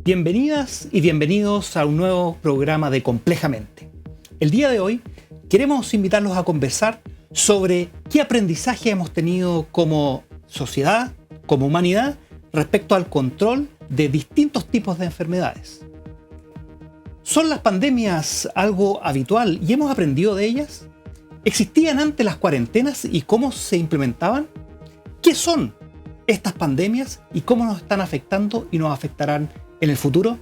Bienvenidas y bienvenidos a un nuevo programa de Complejamente. El día de hoy queremos invitarlos a conversar sobre qué aprendizaje hemos tenido como sociedad, como humanidad, respecto al control de distintos tipos de enfermedades. ¿Son las pandemias algo habitual y hemos aprendido de ellas? ¿Existían antes las cuarentenas y cómo se implementaban? ¿Qué son estas pandemias y cómo nos están afectando y nos afectarán en el futuro?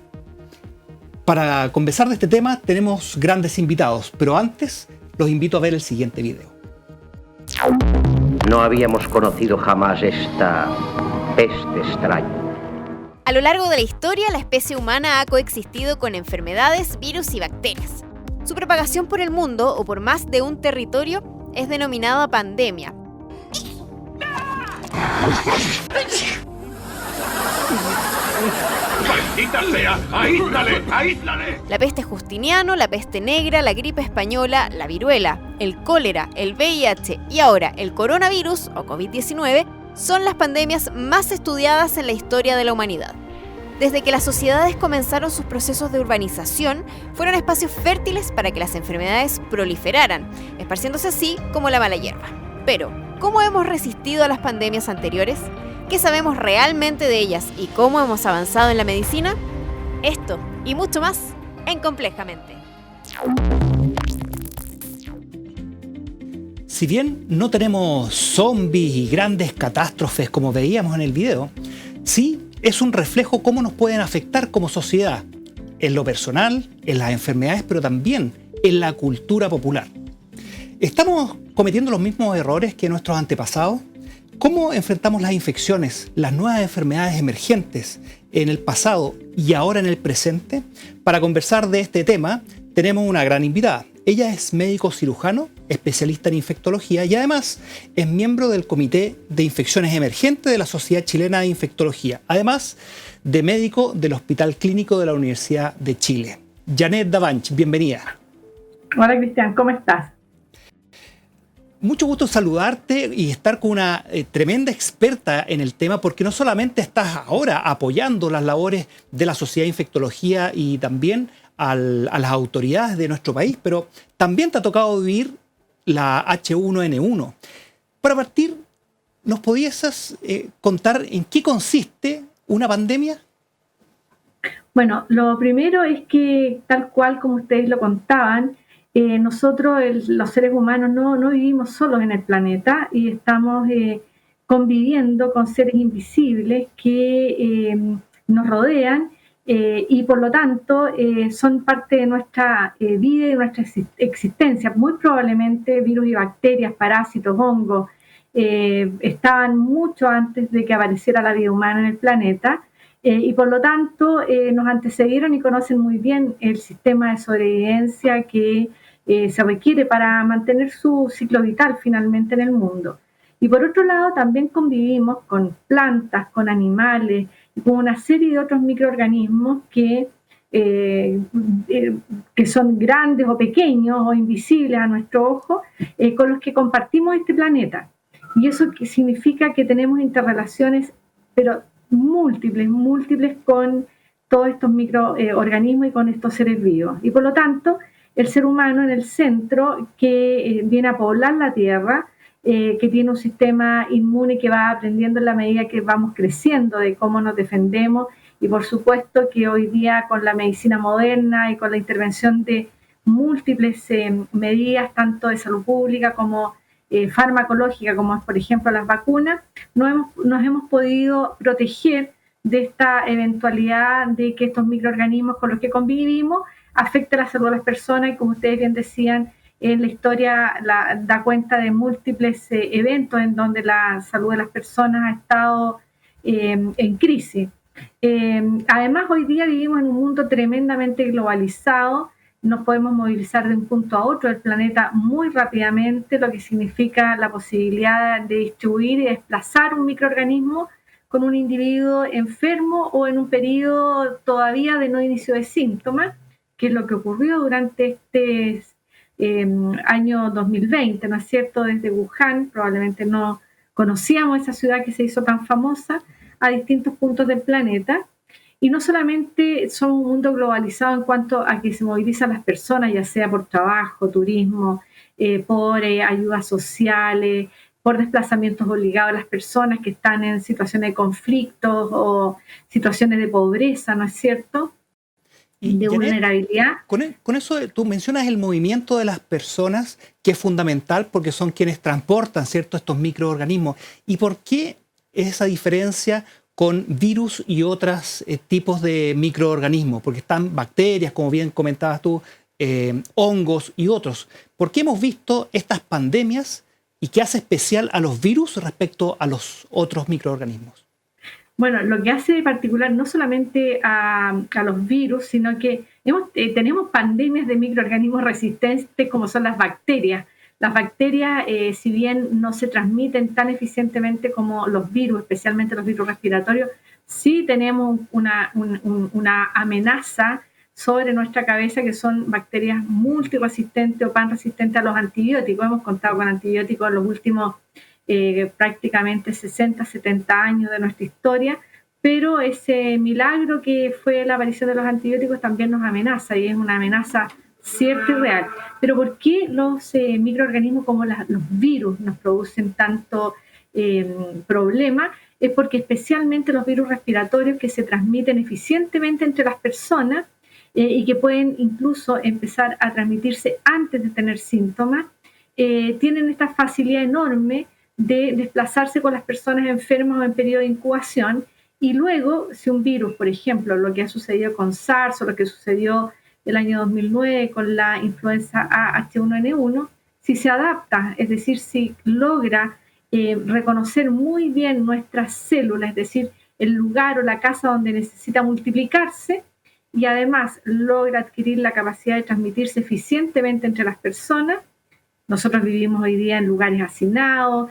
Para conversar de este tema tenemos grandes invitados, pero antes los invito a ver el siguiente video. No habíamos conocido jamás esta peste extraña. A lo largo de la historia, la especie humana ha coexistido con enfermedades, virus y bacterias. Su propagación por el mundo o por más de un territorio es denominada pandemia. ¡Maldita sea! ¡Aíslale! ¡Aíslale! La peste Justiniano, la peste negra, la gripe española, la viruela, el cólera, el VIH y ahora el coronavirus o COVID-19 son las pandemias más estudiadas en la historia de la humanidad. Desde que las sociedades comenzaron sus procesos de urbanización, fueron espacios fértiles para que las enfermedades proliferaran, esparciéndose así como la mala hierba. Pero, ¿cómo hemos resistido a las pandemias anteriores? ¿Qué sabemos realmente de ellas y cómo hemos avanzado en la medicina? Esto y mucho más en Complejamente. Si bien no tenemos zombies y grandes catástrofes como veíamos en el video, sí es un reflejo cómo nos pueden afectar como sociedad, en lo personal, en las enfermedades, pero también en la cultura popular. ¿Estamos cometiendo los mismos errores que nuestros antepasados? ¿Cómo enfrentamos las infecciones, las nuevas enfermedades emergentes en el pasado y ahora en el presente? Para conversar de este tema tenemos una gran invitada. Ella es médico cirujano, especialista en infectología y además es miembro del Comité de Infecciones Emergentes de la Sociedad Chilena de Infectología, además de médico del Hospital Clínico de la Universidad de Chile. Janet Davanch, bienvenida. Hola Cristian, ¿cómo estás? Mucho gusto saludarte y estar con una tremenda experta en el tema, porque no solamente estás ahora apoyando las labores de la Sociedad de Infectología y también a las autoridades de nuestro país, pero también te ha tocado vivir la H1N1. Para partir, ¿nos podías contar en qué consiste una pandemia? Bueno, lo primero es que, tal cual como ustedes lo contaban, nosotros, los seres humanos, no vivimos solos en el planeta y estamos conviviendo con seres invisibles que nos rodean y por lo tanto son parte de nuestra vida y de nuestra existencia. Muy probablemente virus y bacterias, parásitos, hongos, estaban mucho antes de que apareciera la vida humana en el planeta. Y por lo tanto nos antecedieron y conocen muy bien el sistema de sobrevivencia que se requiere para mantener su ciclo vital finalmente en el mundo. Y por otro lado también convivimos con plantas, con animales y con una serie de otros microorganismos que son grandes o pequeños o invisibles a nuestro ojo, con los que compartimos este planeta. Y eso significa que tenemos interrelaciones, pero múltiples con todos estos microorganismos y con estos seres vivos. Y por lo tanto, el ser humano en el centro que viene a poblar la Tierra, que tiene un sistema inmune que va aprendiendo en la medida que vamos creciendo de cómo nos defendemos y por supuesto que hoy día con la medicina moderna y con la intervención de múltiples medidas, tanto de salud pública como farmacológica, como por ejemplo las vacunas, nos hemos podido proteger de esta eventualidad de que estos microorganismos con los que convivimos afecten la salud de las personas y como ustedes bien decían, en la historia da cuenta de múltiples eventos en donde la salud de las personas ha estado en crisis. Además, hoy día vivimos en un mundo tremendamente globalizado, nos podemos movilizar de un punto a otro del planeta muy rápidamente, lo que significa la posibilidad de distribuir y desplazar un microorganismo con un individuo enfermo o en un periodo todavía de no inicio de síntomas, que es lo que ocurrió durante este año 2020, ¿no es cierto? Desde Wuhan, probablemente no conocíamos esa ciudad que se hizo tan famosa, a distintos puntos del planeta. Y no solamente somos un mundo globalizado en cuanto a que se movilizan las personas, ya sea por trabajo, turismo, por ayudas sociales, por desplazamientos obligados a las personas que están en situaciones de conflictos o situaciones de pobreza, ¿no es cierto? Y De Janet, vulnerabilidad. con eso tú mencionas el movimiento de las personas, que es fundamental porque son quienes transportan, ¿cierto?, estos microorganismos. ¿Y por qué esa diferencia con virus y otros tipos de microorganismos? Porque están bacterias, como bien comentabas tú, hongos y otros. ¿Por qué hemos visto estas pandemias y qué hace especial a los virus respecto a los otros microorganismos? Bueno, lo que hace de particular no solamente a los virus, sino que tenemos pandemias de microorganismos resistentes como son las bacterias. Las bacterias, si bien no se transmiten tan eficientemente como los virus, especialmente los virus respiratorios, sí tenemos una amenaza sobre nuestra cabeza que son bacterias multiresistentes o panresistentes a los antibióticos. Hemos contado con antibióticos en los últimos prácticamente 60, 70 años de nuestra historia, pero ese milagro que fue la aparición de los antibióticos también nos amenaza y es una amenaza cierta y real. Pero ¿por qué los microorganismos como los virus nos producen tanto problema? Es porque especialmente los virus respiratorios que se transmiten eficientemente entre las personas y que pueden incluso empezar a transmitirse antes de tener síntomas, tienen esta facilidad enorme de desplazarse con las personas enfermas o en periodo de incubación y luego, si un virus, por ejemplo, lo que ha sucedido con SARS o lo que sucedió el año 2009 con la influenza H1N1, si se adapta, es decir, si logra reconocer muy bien nuestras células, es decir, el lugar o la casa donde necesita multiplicarse y además logra adquirir la capacidad de transmitirse eficientemente entre las personas. Nosotros vivimos hoy día en lugares hacinados,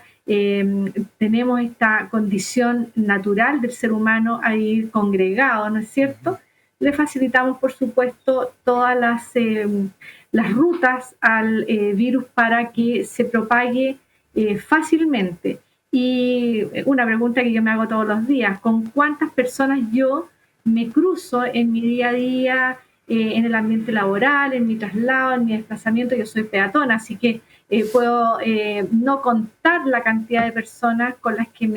tenemos esta condición natural del ser humano a ir congregado, ¿no es cierto? Le facilitamos, por supuesto, todas las rutas al virus para que se propague fácilmente. Y una pregunta que yo me hago todos los días, ¿con cuántas personas yo me cruzo en mi día a día, en el ambiente laboral, en mi traslado, en mi desplazamiento? Yo soy peatona, así que puedo no contar la cantidad de personas con las que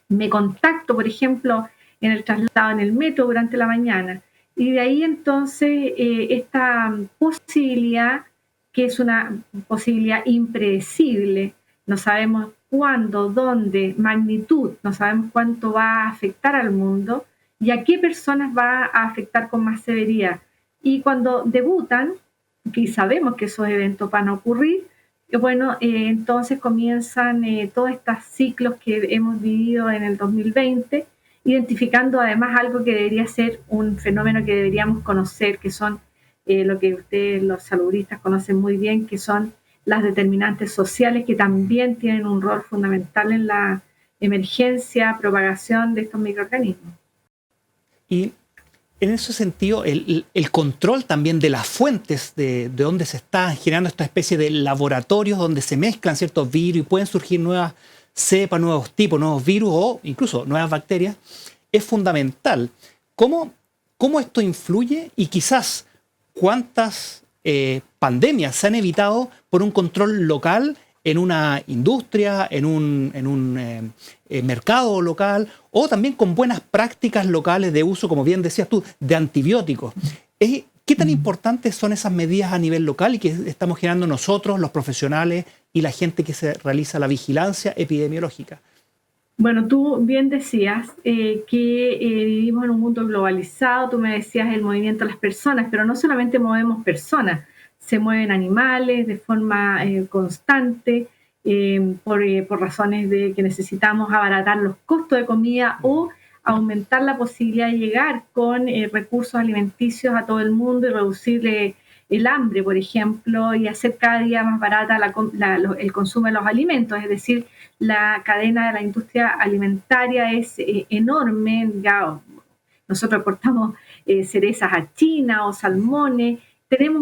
me contacto, por ejemplo, en el traslado en el metro durante la mañana. Y de ahí entonces esta posibilidad, que es una posibilidad impredecible, no sabemos cuándo, dónde, magnitud, no sabemos cuánto va a afectar al mundo y a qué personas va a afectar con más severidad. Y cuando debutan, que sabemos que esos eventos van a ocurrir, bueno, entonces comienzan todos estos ciclos que hemos vivido en el 2020, identificando además algo que debería ser un fenómeno que deberíamos conocer, que son lo que ustedes, los saludistas, conocen muy bien, que son las determinantes sociales, que también tienen un rol fundamental en la emergencia, propagación de estos microorganismos. Y en ese sentido, el control también de las fuentes de donde se están generando esta especie de laboratorios donde se mezclan ciertos virus y pueden surgir nuevas cepas, nuevos tipos, nuevos virus o incluso nuevas bacterias, es fundamental. ¿Cómo esto influye y quizás cuántas pandemias se han evitado por un control local en una industria, en un mercado local, o también con buenas prácticas locales de uso, como bien decías tú, de antibióticos? ¿Qué tan importantes son esas medidas a nivel local y que estamos generando nosotros, los profesionales y la gente que se realiza la vigilancia epidemiológica? Bueno, tú bien decías que vivimos en un mundo globalizado, tú me decías el movimiento de las personas, pero no solamente movemos personas, se mueven animales de forma constante por razones de que necesitamos abaratar los costos de comida o aumentar la posibilidad de llegar con recursos alimenticios a todo el mundo y reducir el hambre, por ejemplo, y hacer cada día más barata el consumo de los alimentos. Es decir, la cadena de la industria alimentaria es enorme. Ya nosotros exportamos cerezas a China o salmones. Tenemos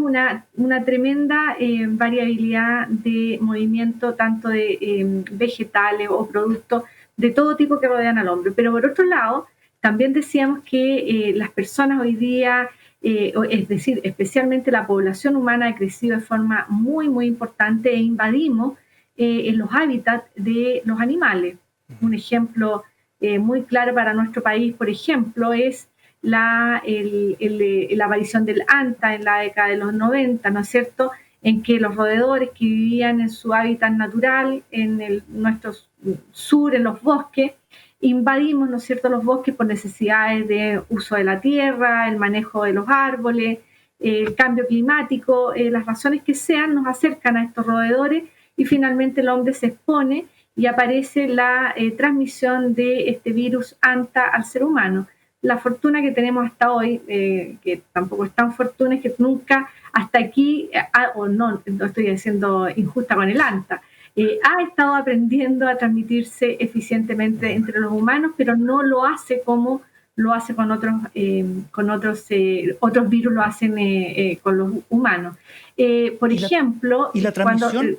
una tremenda variabilidad de movimiento, tanto de vegetales o productos de todo tipo que rodean al hombre. Pero por otro lado, También decíamos que las personas hoy día, es decir, especialmente la población humana, ha crecido de forma muy, muy importante e invadimos en los hábitats de los animales. Un ejemplo muy claro para nuestro país, por ejemplo, es la aparición del anta en la década de los 90, ¿no es cierto?, en que los roedores que vivían en su hábitat natural, en nuestro sur, en los bosques, invadimos, ¿no es cierto?, los bosques por necesidades de uso de la tierra, el manejo de los árboles, el cambio climático, las razones que sean, nos acercan a estos roedores y finalmente el hombre se expone y aparece la transmisión de este virus anta al ser humano. La fortuna que tenemos hasta hoy, que tampoco es tan fortuna, es que nunca hasta aquí, no estoy siendo injusta con el anta, ha estado aprendiendo a transmitirse eficientemente entre los humanos, pero no lo hace como lo hace con otros virus, lo hacen con los humanos. Por ejemplo, y la transmisión,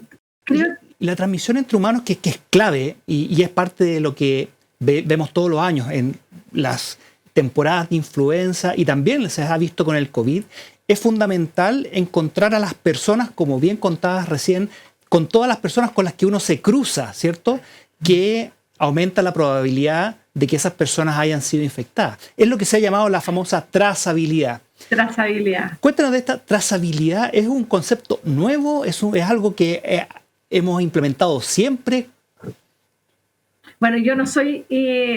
y la transmisión entre humanos, que es clave y es parte de lo que vemos todos los años en las temporadas de influenza, y también se ha visto con el COVID, es fundamental encontrar a las personas, como bien contabas recién, con todas las personas con las que uno se cruza, ¿cierto?, que aumenta la probabilidad de que esas personas hayan sido infectadas. Es lo que se ha llamado la famosa trazabilidad. Trazabilidad. Cuéntanos de esta trazabilidad. ¿Es un concepto nuevo? ¿Es algo que hemos implementado siempre? Bueno, yo no soy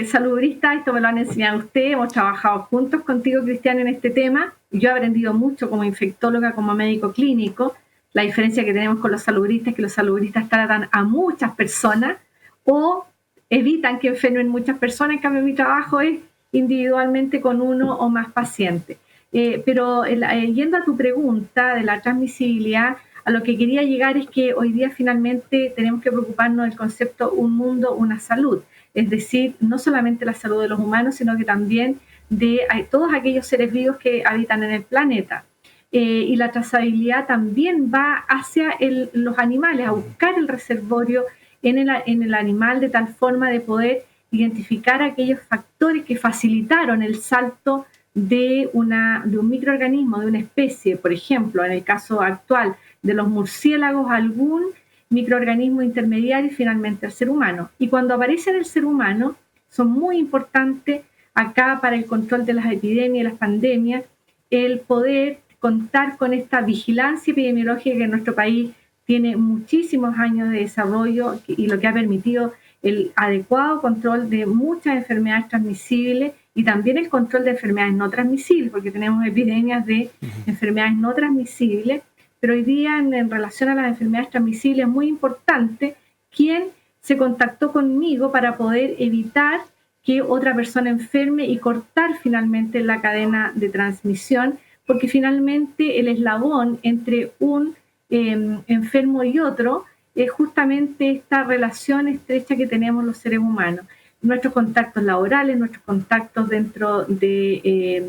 salubrista, esto me lo han enseñado ustedes, hemos trabajado juntos contigo, Cristian, en este tema. Yo he aprendido mucho como infectóloga, como médico clínico. La diferencia que tenemos con los salubristas es que los salubristas tratan a muchas personas o evitan que enfermen muchas personas. En cambio, mi trabajo es individualmente con uno o más pacientes. Pero yendo a tu pregunta de la transmisibilidad, a lo que quería llegar es que hoy día finalmente tenemos que preocuparnos del concepto un mundo, una salud. Es decir, no solamente la salud de los humanos, sino que también de todos aquellos seres vivos que habitan en el planeta. Y la trazabilidad también va hacia los animales, a buscar el reservorio en el animal, de tal forma de poder identificar aquellos factores que facilitaron el salto de un microorganismo, de una especie, por ejemplo, en el caso actual de los murciélagos, algún microorganismo intermediario y finalmente el ser humano. Y cuando aparece en el ser humano, son muy importantes acá para el control de las epidemias y las pandemias, el poder contar con esta vigilancia epidemiológica que en nuestro país tiene muchísimos años de desarrollo y lo que ha permitido el adecuado control de muchas enfermedades transmisibles y también el control de enfermedades no transmisibles, porque tenemos epidemias de enfermedades no transmisibles, pero hoy día en relación a las enfermedades transmisibles es muy importante quién se contactó conmigo para poder evitar que otra persona enferme y cortar finalmente la cadena de transmisión, porque finalmente el eslabón entre un enfermo y otro es justamente esta relación estrecha que tenemos los seres humanos. Nuestros contactos laborales, nuestros contactos dentro de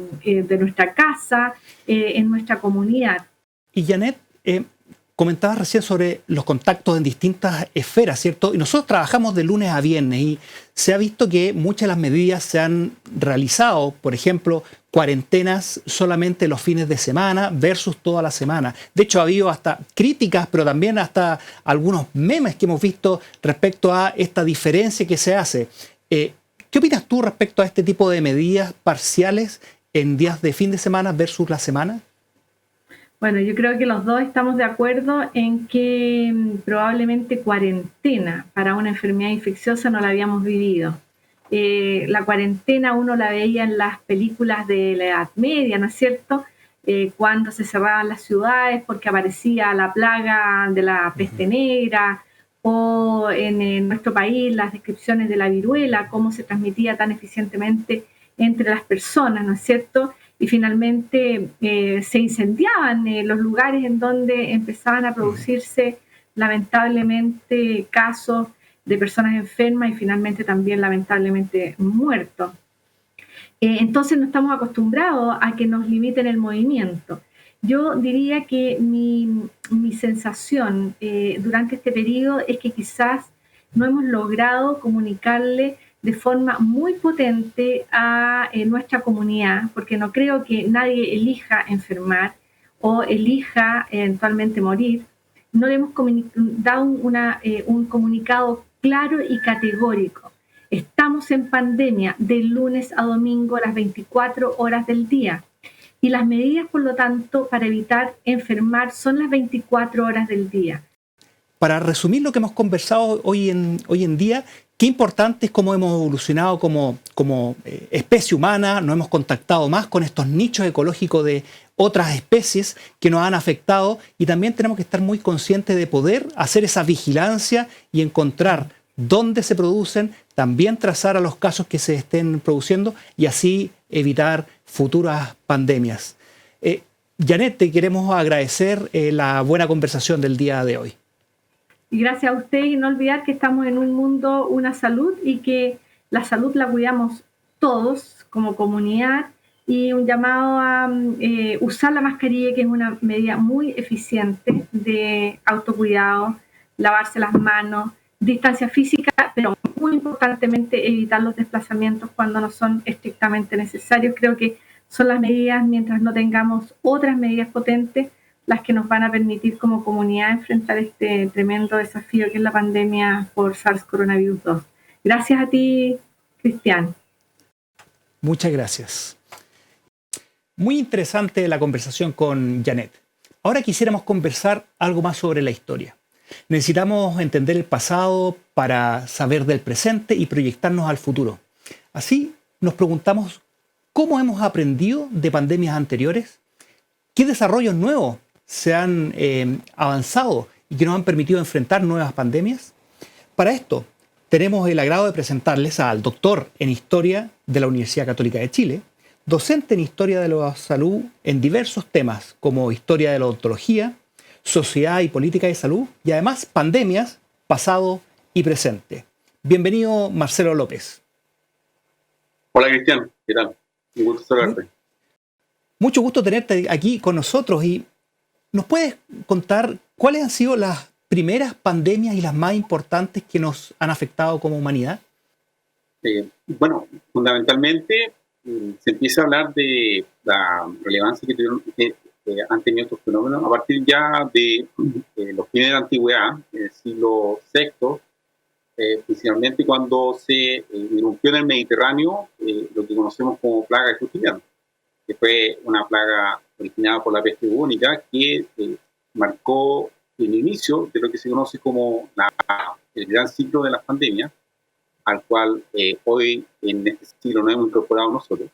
nuestra casa, en nuestra comunidad. Y Janet, comentabas recién sobre los contactos en distintas esferas, ¿cierto? Y nosotros trabajamos de lunes a viernes y se ha visto que muchas de las medidas se han realizado, por ejemplo, cuarentenas solamente los fines de semana versus toda la semana. De hecho, ha habido hasta críticas, pero también hasta algunos memes que hemos visto respecto a esta diferencia que se hace. ¿Qué opinas tú respecto a este tipo de medidas parciales en días de fin de semana versus la semana? Bueno, yo creo que los dos estamos de acuerdo en que probablemente cuarentena para una enfermedad infecciosa no la habíamos vivido. La cuarentena uno la veía en las películas de la Edad Media, ¿no es cierto? Cuando se cerraban las ciudades porque aparecía la plaga de la peste negra, o en nuestro país las descripciones de la viruela, cómo se transmitía tan eficientemente entre las personas, ¿no es cierto? Y finalmente se incendiaban los lugares en donde empezaban a producirse lamentablemente casos de personas enfermas y finalmente también lamentablemente muertos. Entonces no estamos acostumbrados a que nos limiten el movimiento. Yo diría que mi sensación durante este periodo es que quizás no hemos logrado comunicarle de forma muy potente a nuestra comunidad, porque no creo que nadie elija enfermar o elija eventualmente morir. No le hemos dado un comunicado claro y categórico. Estamos en pandemia de lunes a domingo a las 24 horas del día. Y las medidas, por lo tanto, para evitar enfermar son las 24 horas del día. Para resumir lo que hemos conversado hoy en día, qué importante es cómo hemos evolucionado como especie humana, nos hemos contactado más con estos nichos ecológicos de otras especies que nos han afectado, y también tenemos que estar muy conscientes de poder hacer esa vigilancia y encontrar dónde se producen, también trazar a los casos que se estén produciendo y así evitar futuras pandemias. Janet, te queremos agradecer la buena conversación del día de hoy. Y gracias a usted, y no olvidar que estamos en un mundo, una salud, y que la salud la cuidamos todos como comunidad, y un llamado a usar la mascarilla, que es una medida muy eficiente de autocuidado, lavarse las manos, distancia física, pero muy importantemente evitar los desplazamientos cuando no son estrictamente necesarios. Creo que son las medidas, mientras no tengamos otras medidas potentes, las que nos van a permitir como comunidad enfrentar este tremendo desafío que es la pandemia por SARS-CoV-2. Gracias a ti, Cristian. Muchas gracias. Muy interesante la conversación con Janet. Ahora quisiéramos conversar algo más sobre la historia. Necesitamos entender el pasado para saber del presente y proyectarnos al futuro. Así nos preguntamos cómo hemos aprendido de pandemias anteriores, qué desarrollos nuevos se han avanzado y que nos han permitido enfrentar nuevas pandemias. Para esto tenemos el agrado de presentarles al doctor en Historia de la Universidad Católica de Chile, docente en Historia de la Salud en diversos temas como Historia de la Odontología, Sociedad y Política de Salud, y además pandemias, pasado y presente. Bienvenido, Marcelo López. Hola, Cristian. ¿Qué tal? Un gusto saludarte. Mucho gusto tenerte aquí con nosotros. ¿Y nos puedes contar cuáles han sido las primeras pandemias y las más importantes que nos han afectado como humanidad? Bueno, fundamentalmente se empieza a hablar de la relevancia que han tenido estos fenómenos a partir ya de los fines de la antigüedad, en el siglo VI, principalmente cuando se irrumpió en el Mediterráneo lo que conocemos como plaga de Justiniano, que fue una plaga originada por la peste bubónica que marcó el inicio de lo que se conoce como el gran ciclo de las pandemias, al cual hoy en este siglo nos hemos incorporado nosotros.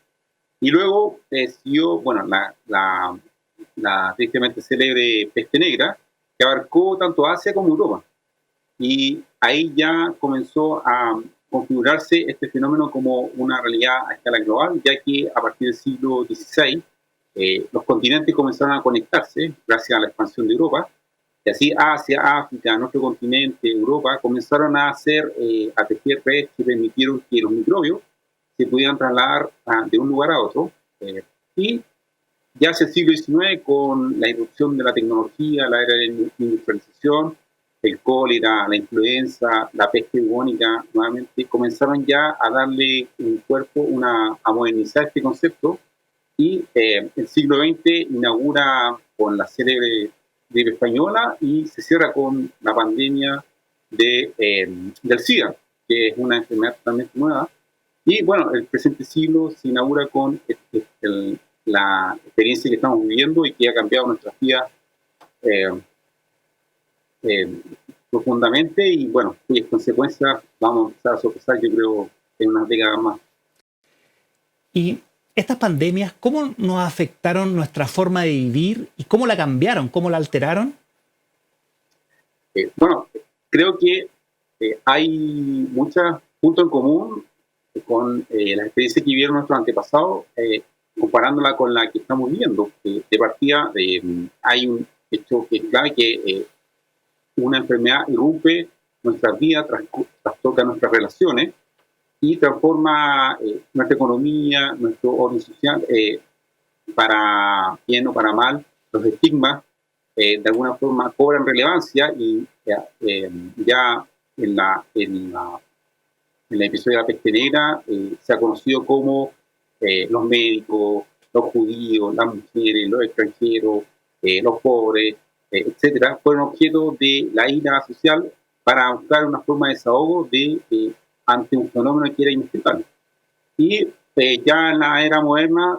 Y luego siguió, bueno, la tristemente célebre peste negra, que abarcó tanto Asia como Europa. Y ahí ya comenzó a configurarse este fenómeno como una realidad a escala global, ya que a partir del siglo XVI los continentes comenzaron a conectarse gracias a la expansión de Europa, y así Asia, África, nuestro continente, Europa, comenzaron a tejer redes que permitieron que los microbios se pudieran trasladar de un lugar a otro. Y ya hacia el siglo XIX, con la irrupción de la tecnología, la era de la industrialización, el cólera, la influenza, la peste bubónica, nuevamente comenzaron ya a darle un cuerpo, a modernizar este concepto, y el siglo XX inaugura con la célebre gripe española y se cierra con la pandemia del SIDA, que es una enfermedad totalmente nueva. Y bueno, el presente siglo se inaugura con la experiencia que estamos viviendo y que ha cambiado nuestras vidas profundamente, y bueno, cuyas consecuencias vamos a empezar a sopesar, yo creo, en unas décadas más. Y estas pandemias, ¿cómo nos afectaron nuestra forma de vivir y cómo la cambiaron, cómo la alteraron? Bueno, creo que hay muchos puntos en común con la experiencia que vivieron nuestros antepasados, comparándola con la que estamos viviendo. De partida, hay un hecho que es clave, que una enfermedad irrumpe nuestras vidas, trastoca nuestras relaciones y transforma nuestra economía, nuestro orden social, para bien o para mal. Los estigmas de alguna forma cobran relevancia, y ya en en el episodio de la peste negra se ha conocido como los médicos, los judíos, las mujeres, los extranjeros, los pobres, etcétera, fueron objeto de la ira social para buscar una forma de desahogo ante un fenómeno que era inexplicable. Y ya en la era moderna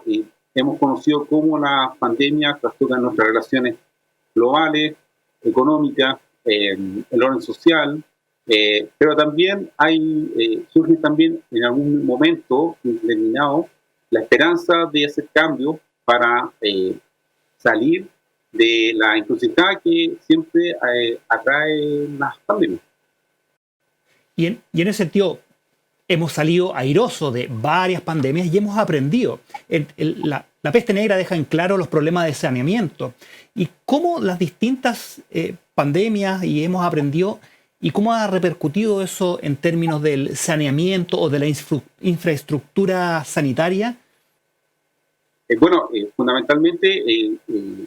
hemos conocido cómo las pandemias trastocan nuestras relaciones globales, económicas, el orden social, pero también surge también en algún momento determinado la esperanza de hacer cambios para salir de la encrucijada que siempre atrae las pandemias. Y en ese sentido, hemos salido airosos de varias pandemias y hemos aprendido. La peste negra deja en claro los problemas de saneamiento y cómo las distintas pandemias y hemos aprendido y cómo ha repercutido eso en términos del saneamiento o de la infraestructura sanitaria. Fundamentalmente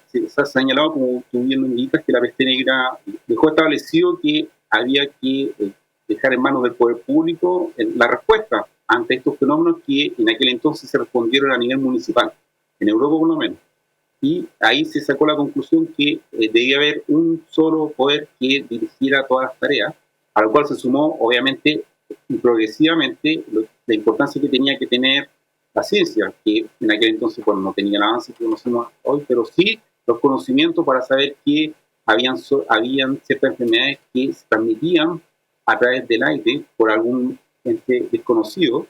se ha señalado, como tú bien lo indicas, que la peste negra dejó establecido que había que dejar en manos del poder público la respuesta ante estos fenómenos que en aquel entonces se respondieron a nivel municipal, en Europa por lo menos. Y ahí se sacó la conclusión que debía haber un solo poder que dirigiera todas las tareas, a lo cual se sumó, obviamente, y progresivamente, la importancia que tenía que tener la ciencia, que en aquel entonces no tenía el avance que conocemos hoy, pero sí los conocimientos para saber que habían ciertas enfermedades que se transmitían a través del aire por algún ente desconocido.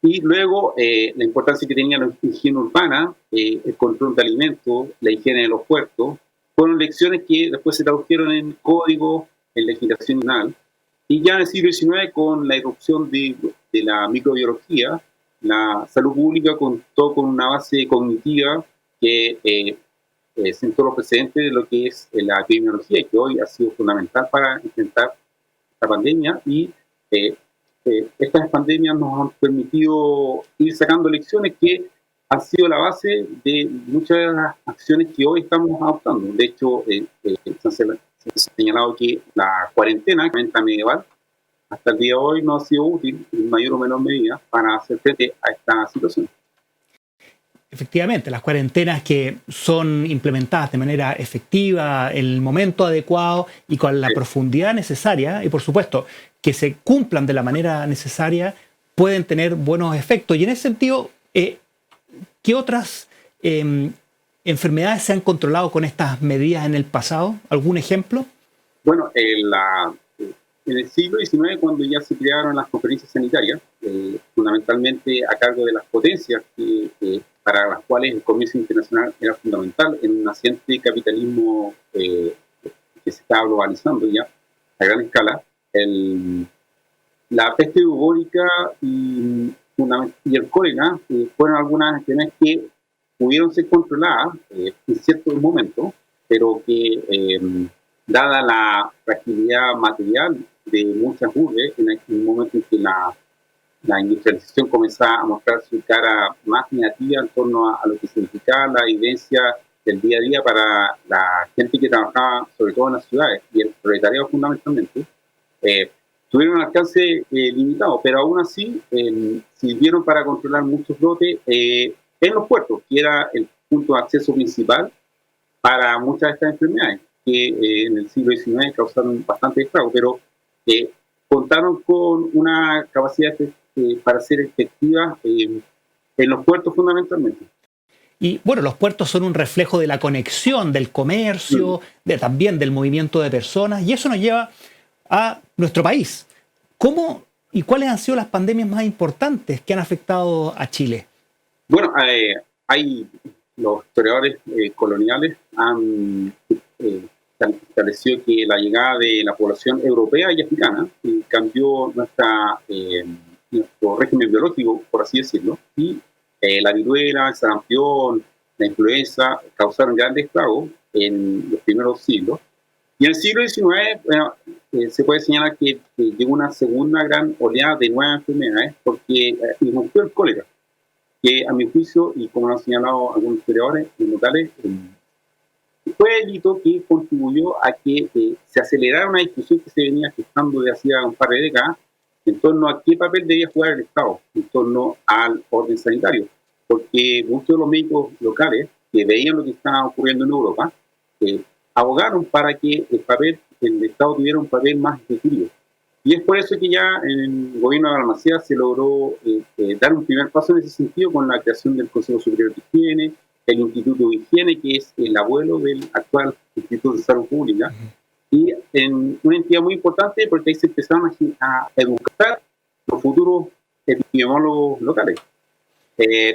Y luego la importancia que tenía la higiene urbana, el control de alimentos, la higiene de los puertos, fueron lecciones que después se tradujeron en código, en legislación nacional. Y ya en el siglo XIX, con la irrupción de la microbiología, la salud pública contó con una base cognitiva que sentó los precedentes de lo que es la epidemiología, que hoy ha sido fundamental para enfrentar la pandemia. Y estas pandemias nos han permitido ir sacando lecciones que han sido la base de muchas de las acciones que hoy estamos adoptando. De hecho, se ha señalado que la cuarentena medieval hasta el día de hoy no ha sido útil en mayor o menor medida para hacer frente a esta situación. Efectivamente, las cuarentenas que son implementadas de manera efectiva, en el momento adecuado y con la profundidad necesaria, y por supuesto que se cumplan de la manera necesaria, pueden tener buenos efectos. Y en ese sentido, ¿qué otras enfermedades se han controlado con estas medidas en el pasado? ¿Algún ejemplo? Bueno, en el siglo XIX, cuando ya se crearon las conferencias sanitarias, fundamentalmente a cargo de las potencias para las cuales el comercio internacional era fundamental en un naciente capitalismo que se estaba globalizando ya a gran escala, la peste bubónica y el cólera fueron algunas enfermedades que pudieron ser controladas en ciertos momentos, pero que dada la fragilidad material de muchas urbes, en el momento en que la industrialización comenzaba a mostrar su cara más negativa en torno a lo que significaba la evidencia del día a día para la gente que trabajaba, sobre todo en las ciudades, y el proletariado fundamentalmente, tuvieron un alcance limitado, pero aún así sirvieron para controlar muchos brotes en los puertos, que era el punto de acceso principal para muchas de estas enfermedades, que en el siglo XIX causaron bastante estrago, pero contaron con una capacidad para ser efectivas en los puertos fundamentalmente. Y bueno, los puertos son un reflejo de la conexión, del comercio, también del movimiento de personas, y eso nos lleva a nuestro país. ¿Cómo y cuáles han sido las pandemias más importantes que han afectado a Chile? Bueno, los historiadores coloniales han establecido que la llegada de la población europea y africana cambió nuestro régimen biológico, por así decirlo, y la viruela, el sarampión, la influenza causaron grandes estragos en los primeros siglos. Y en el siglo XIX, se puede señalar que llegó una segunda gran oleada de nuevas enfermedades, porque irrumpió el cólera, que a mi juicio, y como lo han señalado algunos historiadores locales, fue el hito que contribuyó a que se acelerara una discusión que se venía gestando de hacía un par de décadas en torno a qué papel debía jugar el Estado en torno al orden sanitario, porque muchos de los médicos locales que veían lo que estaba ocurriendo en Europa abogaron para que el Estado tuviera un papel más efectivo. Y es por eso que ya en el gobierno de Balmaceda se logró dar un primer paso en ese sentido con la creación del Consejo Superior de Higiene, el Instituto de Higiene, que es el abuelo del actual Instituto de Salud Pública, y en una entidad muy importante porque ahí se empezaron a educar los futuros epidemiólogos locales.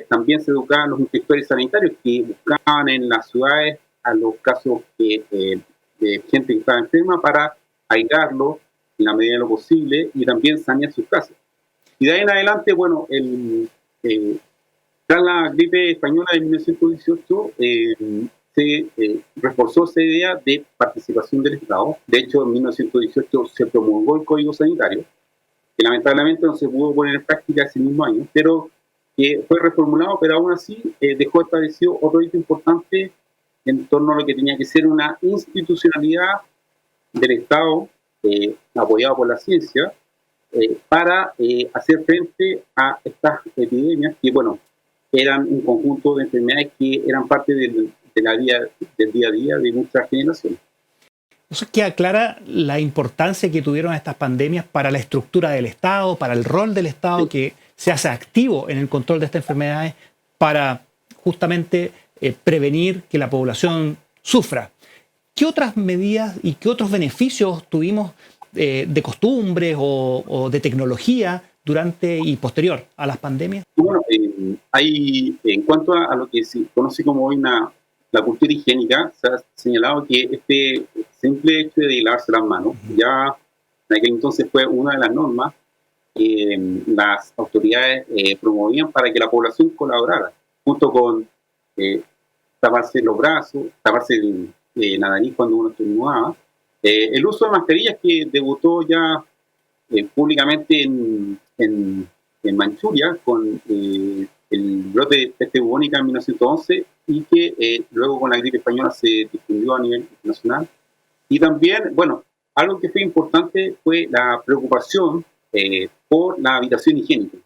También se educaban los inspectores sanitarios que buscaban en las ciudades a los casos de gente que estaba enferma para aislarlo en la medida de lo posible y también sanear sus casas. Y de ahí en adelante, bueno, tras la gripe española de 1918 se reforzó esa idea de participación del Estado. De hecho, en 1918 se promulgó el Código Sanitario, que lamentablemente no se pudo poner en práctica ese mismo año, pero que fue reformulado, pero aún así dejó establecido otro hito importante en torno a lo que tenía que ser una institucionalidad del Estado apoyado por la ciencia para hacer frente a estas epidemias que, bueno, eran un conjunto de enfermedades que eran parte del día a día de muchas generaciones. Eso queda clara la importancia que tuvieron estas pandemias para la estructura del Estado, para el rol del Estado, sí, que se hace activo en el control de estas enfermedades para justamente prevenir que la población sufra. ¿Qué otras medidas y qué otros beneficios tuvimos de costumbres o de tecnología durante y posterior a las pandemias? Bueno, hay, en cuanto a lo que se conoce como hoy la cultura higiénica, se ha señalado que este simple hecho de lavarse las manos, ya en aquel entonces fue una de las normas que las autoridades promovían para que la población colaborara, junto con taparse los brazos, taparse la nariz cuando uno estornudaba. El uso de mascarillas que debutó ya públicamente en Manchuria con el brote de peste bubónica en 1911 y que luego con la gripe española se difundió a nivel internacional. Y también, bueno, algo que fue importante fue la preocupación por la habitación higiénica.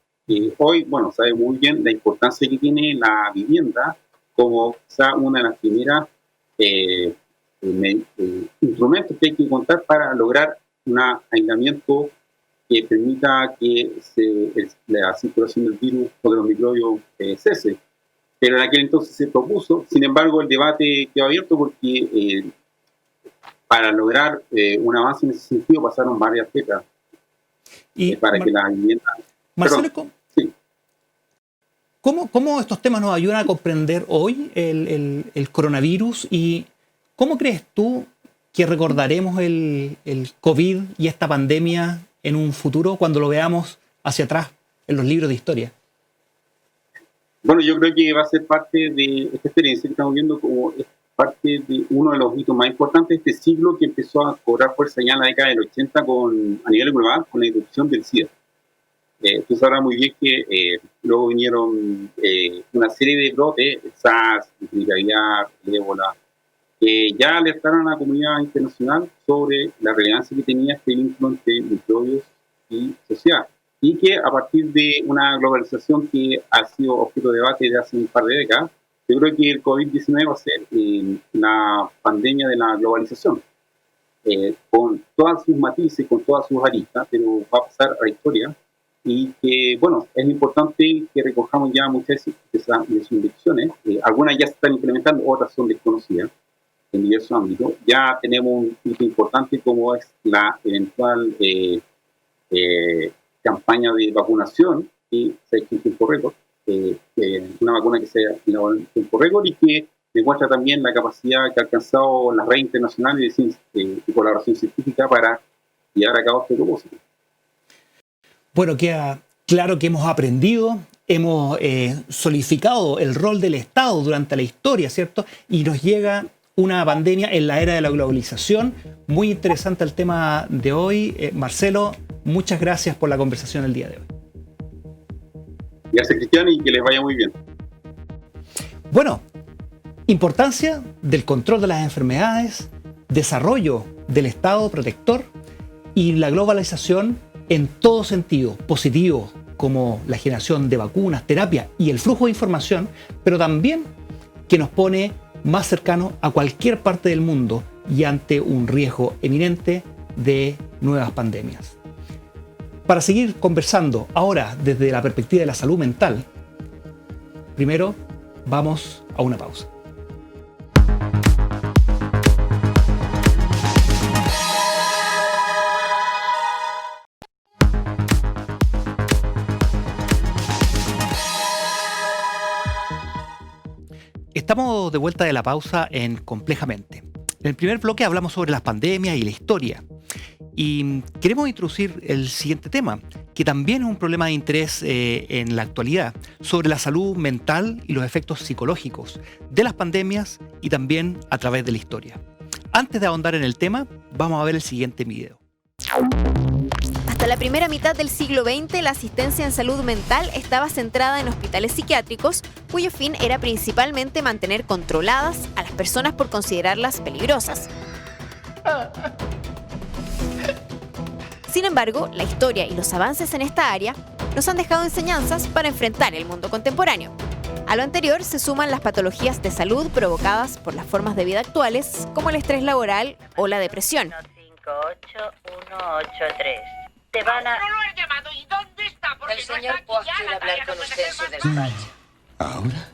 Hoy, bueno, sabe muy bien la importancia que tiene la vivienda como quizá una de las primeras instrumentos que hay que contar para lograr un aislamiento que permita que la circulación del virus o de los microbios cese. Pero en aquel entonces se propuso, sin embargo el debate quedó abierto porque para lograr un avance en ese sentido pasaron varias décadas para que la vivienda... Marcelo, sí. ¿Cómo estos temas nos ayudan a comprender hoy el coronavirus y cómo crees tú que recordaremos el COVID y esta pandemia en un futuro cuando lo veamos hacia atrás en los libros de historia? Bueno, yo creo que va a ser parte de esta experiencia que estamos viendo como parte de uno de los hitos más importantes de este siglo que empezó a cobrar fuerza ya en la década del 80 a nivel global con la irrupción del SIDA. Tú sabrás muy bien que luego vinieron una serie de brotes, el SARS, el aviar, el ébola, que ya alertaron a la comunidad internacional sobre la relevancia que tenía este vínculo entre microbios y sociedad. Y que a partir de una globalización que ha sido objeto de debate desde hace un par de décadas, yo creo que el COVID-19 va a ser la pandemia de la globalización, con todas sus matices, con todas sus aristas, pero va a pasar a la historia. Y que, bueno, es importante que recojamos ya muchas de sus lecciones. Algunas ya se están implementando, otras son desconocidas en diversos ámbitos. Ya tenemos un punto importante como es la eventual campaña de vacunación que se ha hecho en tiempo récord, una vacuna que se ha elaborado en tiempo récord y que demuestra también la capacidad que ha alcanzado la red internacional de colaboración científica para llevar a cabo este propósito. Bueno, queda claro que hemos aprendido, hemos solidificado el rol del Estado durante la historia, ¿cierto? Y nos llega una pandemia en la era de la globalización. Muy interesante el tema de hoy. Marcelo, muchas gracias por la conversación el día de hoy. Gracias, Cristian, y que les vaya muy bien. Bueno, importancia del control de las enfermedades, desarrollo del Estado protector y la globalización en todo sentido, positivo, como la generación de vacunas, terapia y el flujo de información, pero también que nos pone más cercanos a cualquier parte del mundo y ante un riesgo eminente de nuevas pandemias. Para seguir conversando ahora desde la perspectiva de la salud mental, primero vamos a una pausa. Estamos de vuelta de la pausa en Complejamente. En el primer bloque hablamos sobre las pandemias y la historia. Y queremos introducir el siguiente tema, que también es un problema de interés en la actualidad, sobre la salud mental y los efectos psicológicos de las pandemias y también a través de la historia. Antes de ahondar en el tema, vamos a ver el siguiente video. Hasta la primera mitad del siglo XX, la asistencia en salud mental estaba centrada en hospitales psiquiátricos, cuyo fin era principalmente mantener controladas a las personas por considerarlas peligrosas. Sin embargo, la historia y los avances en esta área nos han dejado enseñanzas para enfrentar el mundo contemporáneo. A lo anterior se suman las patologías de salud provocadas por las formas de vida actuales, como el estrés laboral o la depresión. 158183. Te van a... ¡No lo he llamado! ¿Y dónde está? Porque El no señor está aquí Poig ya, quiere la hablar tarea con que no usted se en su te manda. despacho. ¿Ahora?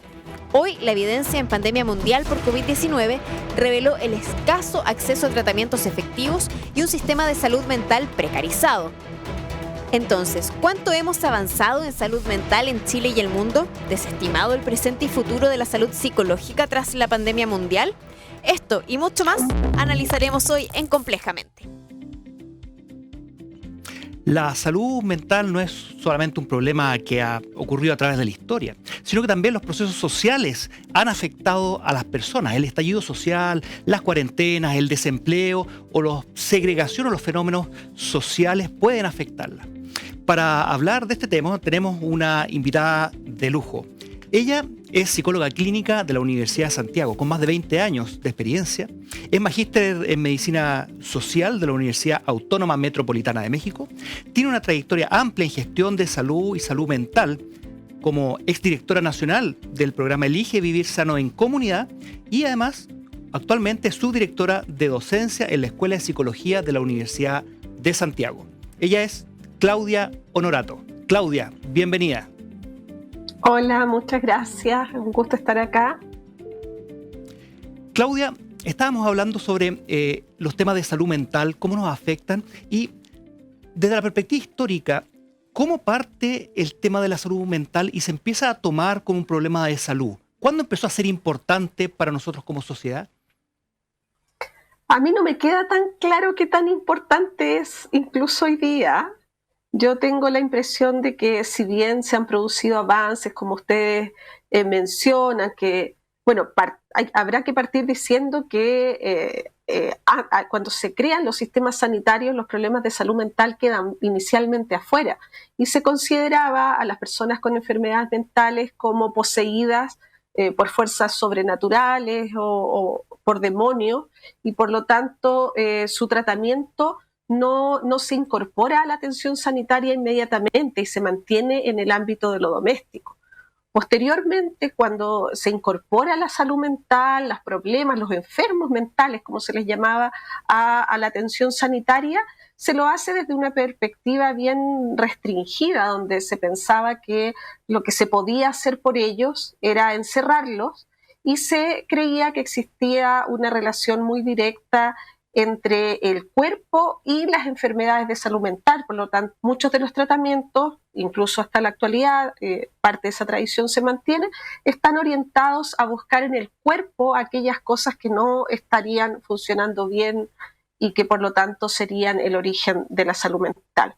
Hoy, la evidencia en pandemia mundial por COVID-19 reveló el escaso acceso a tratamientos efectivos y un sistema de salud mental precarizado. Entonces, ¿cuánto hemos avanzado en salud mental en Chile y el mundo? ¿Desestimado el presente y futuro de la salud psicológica tras la pandemia mundial? Esto y mucho más analizaremos hoy en Complejamente. La salud mental no es solamente un problema que ha ocurrido a través de la historia, sino que también los procesos sociales han afectado a las personas. El estallido social, las cuarentenas, el desempleo o la segregación o los fenómenos sociales pueden afectarla. Para hablar de este tema tenemos una invitada de lujo. Ella es psicóloga clínica de la Universidad de Santiago, con más de 20 años de experiencia. Es magíster en Medicina Social de la Universidad Autónoma Metropolitana de México. Tiene una trayectoria amplia en gestión de salud y salud mental, como exdirectora nacional del programa Elige Vivir Sano en Comunidad y además actualmente es subdirectora de docencia en la Escuela de Psicología de la Universidad de Santiago. Ella es Claudia Honorato. Claudia, bienvenida. Hola, muchas gracias. Un gusto estar acá. Claudia, estábamos hablando sobre los temas de salud mental, cómo nos afectan y desde la perspectiva histórica, ¿cómo parte el tema de la salud mental y se empieza a tomar como un problema de salud? ¿Cuándo empezó a ser importante para nosotros como sociedad? A mí no me queda tan claro qué tan importante es incluso hoy día. Yo tengo la impresión de que si bien se han producido avances, como ustedes mencionan, que bueno, habrá que partir diciendo que cuando se crean los sistemas sanitarios, los problemas de salud mental quedan inicialmente afuera y se consideraba a las personas con enfermedades mentales como poseídas por fuerzas sobrenaturales o por demonios y por lo tanto su tratamiento no se incorpora a la atención sanitaria inmediatamente y se mantiene en el ámbito de lo doméstico. Posteriormente, cuando se incorpora la salud mental, los problemas, los enfermos mentales, como se les llamaba, a la atención sanitaria, se lo hace desde una perspectiva bien restringida, donde se pensaba que lo que se podía hacer por ellos era encerrarlos y se creía que existía una relación muy directa entre el cuerpo y las enfermedades de salud mental. Por lo tanto, muchos de los tratamientos, incluso hasta la actualidad, parte de esa tradición se mantiene, están orientados a buscar en el cuerpo aquellas cosas que no estarían funcionando bien y que por lo tanto serían el origen de la salud mental.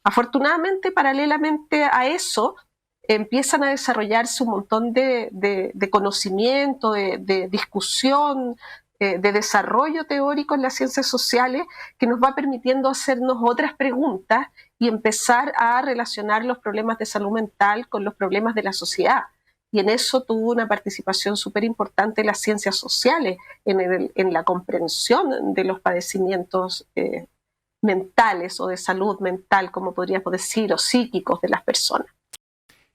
Afortunadamente, paralelamente a eso, empiezan a desarrollarse un montón de conocimiento, de discusión, de desarrollo teórico en las ciencias sociales que nos va permitiendo hacernos otras preguntas y empezar a relacionar los problemas de salud mental con los problemas de la sociedad. Y en eso tuvo una participación súper importante las ciencias sociales, en la comprensión de los padecimientos mentales o de salud mental, como podríamos decir, o psíquicos de las personas.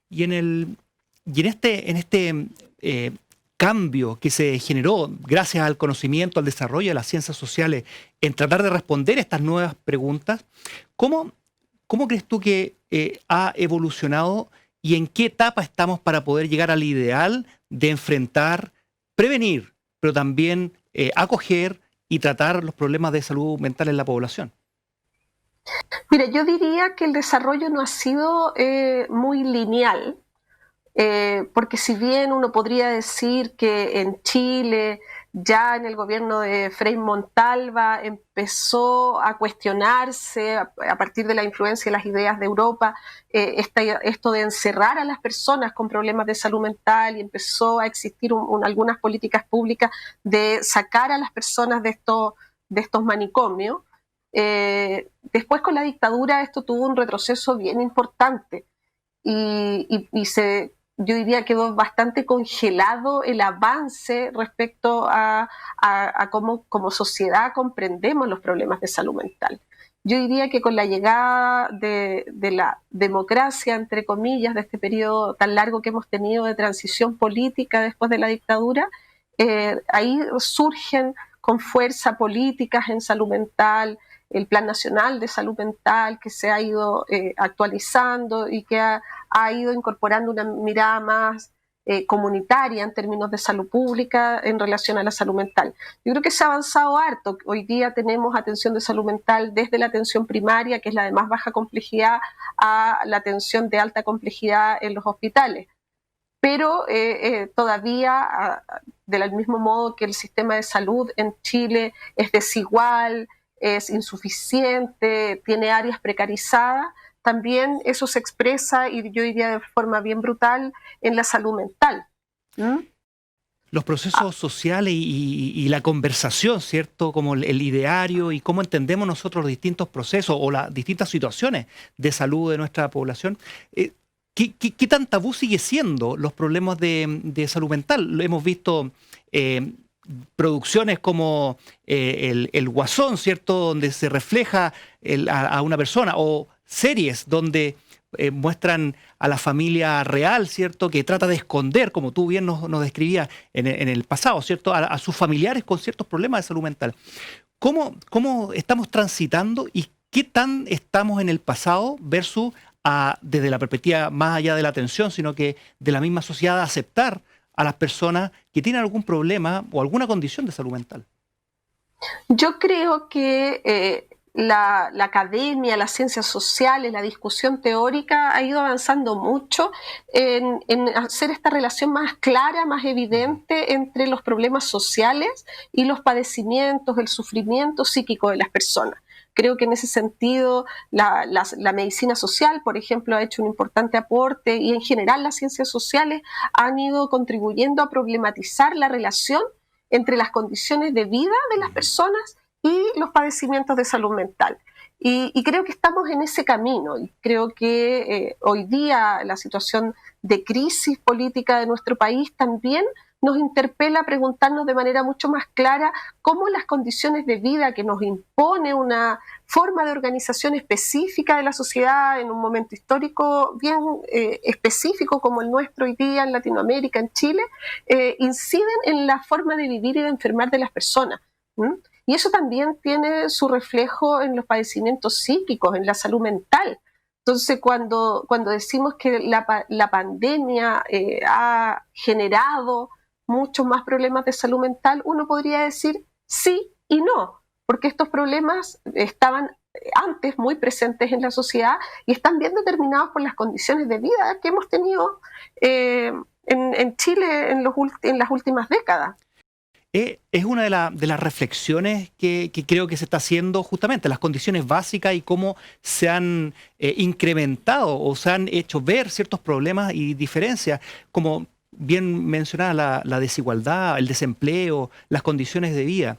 Y en este cambio que se generó gracias al conocimiento, al desarrollo de las ciencias sociales, en tratar de responder estas nuevas preguntas, ¿cómo crees tú que ha evolucionado y en qué etapa estamos para poder llegar al ideal de enfrentar, prevenir, pero también acoger y tratar los problemas de salud mental en la población? Mira, yo diría que el desarrollo no ha sido muy lineal, porque si bien uno podría decir que en Chile, ya en el gobierno de Frei Montalva, empezó a cuestionarse a partir de la influencia de las ideas de Europa, esto de encerrar a las personas con problemas de salud mental, y empezó a existir algunas políticas públicas de sacar a las personas de estos manicomios. Después, con la dictadura, esto tuvo un retroceso bien importante y yo diría quedó bastante congelado el avance respecto a cómo como sociedad comprendemos los problemas de salud mental. Yo diría que con la llegada de la democracia, entre comillas, de este periodo tan largo que hemos tenido de transición política después de la dictadura, ahí surgen con fuerza políticas en salud mental, el Plan Nacional de Salud Mental, que se ha ido actualizando y que ha ido incorporando una mirada más comunitaria en términos de salud pública en relación a la salud mental. Yo creo que se ha avanzado harto. Hoy día tenemos atención de salud mental desde la atención primaria, que es la de más baja complejidad, a la atención de alta complejidad en los hospitales. Pero todavía, del mismo modo que el sistema de salud en Chile es desigual, es insuficiente, tiene áreas precarizadas, también eso se expresa, y yo diría de forma bien brutal, en la salud mental. Los procesos sociales y la conversación, ¿cierto? Como el ideario y cómo entendemos nosotros los distintos procesos o las distintas situaciones de salud de nuestra población. ¿Qué tan tabú sigue siendo los problemas de salud mental? Lo hemos visto producciones como el Guasón, ¿cierto? Donde se refleja a una persona, o series donde muestran a la familia real, ¿cierto? Que trata de esconder, como tú bien nos describías en el pasado, ¿cierto? A sus familiares con ciertos problemas de salud mental. ¿Cómo estamos transitando y qué tan estamos en el pasado versus desde la perspectiva más allá de la atención, sino que de la misma sociedad, de aceptar a las personas que tienen algún problema o alguna condición de salud mental? Yo creo que la academia, las ciencias sociales, la discusión teórica ha ido avanzando mucho en hacer esta relación más clara, más evidente entre los problemas sociales y los padecimientos, el sufrimiento psíquico de las personas. Creo que en ese sentido la medicina social, por ejemplo, ha hecho un importante aporte, y en general las ciencias sociales han ido contribuyendo a problematizar la relación entre las condiciones de vida de las personas y los padecimientos de salud mental. Y creo que estamos en ese camino, y creo que hoy día la situación de crisis política de nuestro país también nos interpela a preguntarnos de manera mucho más clara cómo las condiciones de vida que nos impone una forma de organización específica de la sociedad en un momento histórico bien específico como el nuestro hoy día en Latinoamérica, en Chile, inciden en la forma de vivir y de enfermar de las personas. Y eso también tiene su reflejo en los padecimientos psíquicos, en la salud mental. Entonces, cuando decimos que la pandemia ha generado muchos más problemas de salud mental, uno podría decir sí y no, porque estos problemas estaban antes muy presentes en la sociedad y están bien determinados por las condiciones de vida que hemos tenido en Chile en las últimas décadas. Es una de las reflexiones que creo que se está haciendo, justamente las condiciones básicas y cómo se han incrementado o se han hecho ver ciertos problemas y diferencias, como bien mencionada la desigualdad, el desempleo, las condiciones de vida.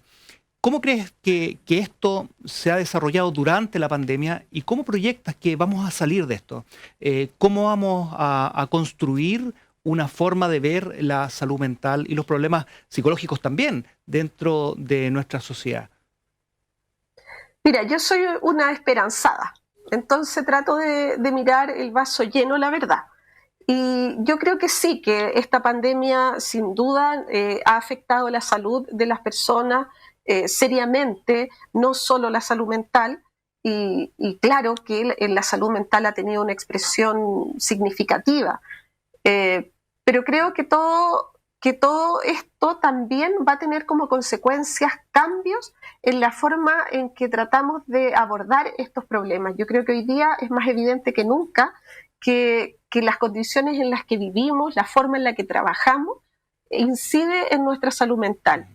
¿Cómo crees que esto se ha desarrollado durante la pandemia y cómo proyectas que vamos a salir de esto? ¿Cómo vamos a construir una forma de ver la salud mental y los problemas psicológicos también dentro de nuestra sociedad? Mira, yo soy una esperanzada, entonces trato de mirar el vaso lleno, la verdad. Y yo creo que sí, que esta pandemia sin duda ha afectado la salud de las personas seriamente, no solo la salud mental, y claro que la salud mental ha tenido una expresión significativa. Pero creo que todo esto también va a tener como consecuencias cambios en la forma en que tratamos de abordar estos problemas. Yo creo que hoy día es más evidente que nunca que las condiciones en las que vivimos, la forma en la que trabajamos, incide en nuestra salud mental.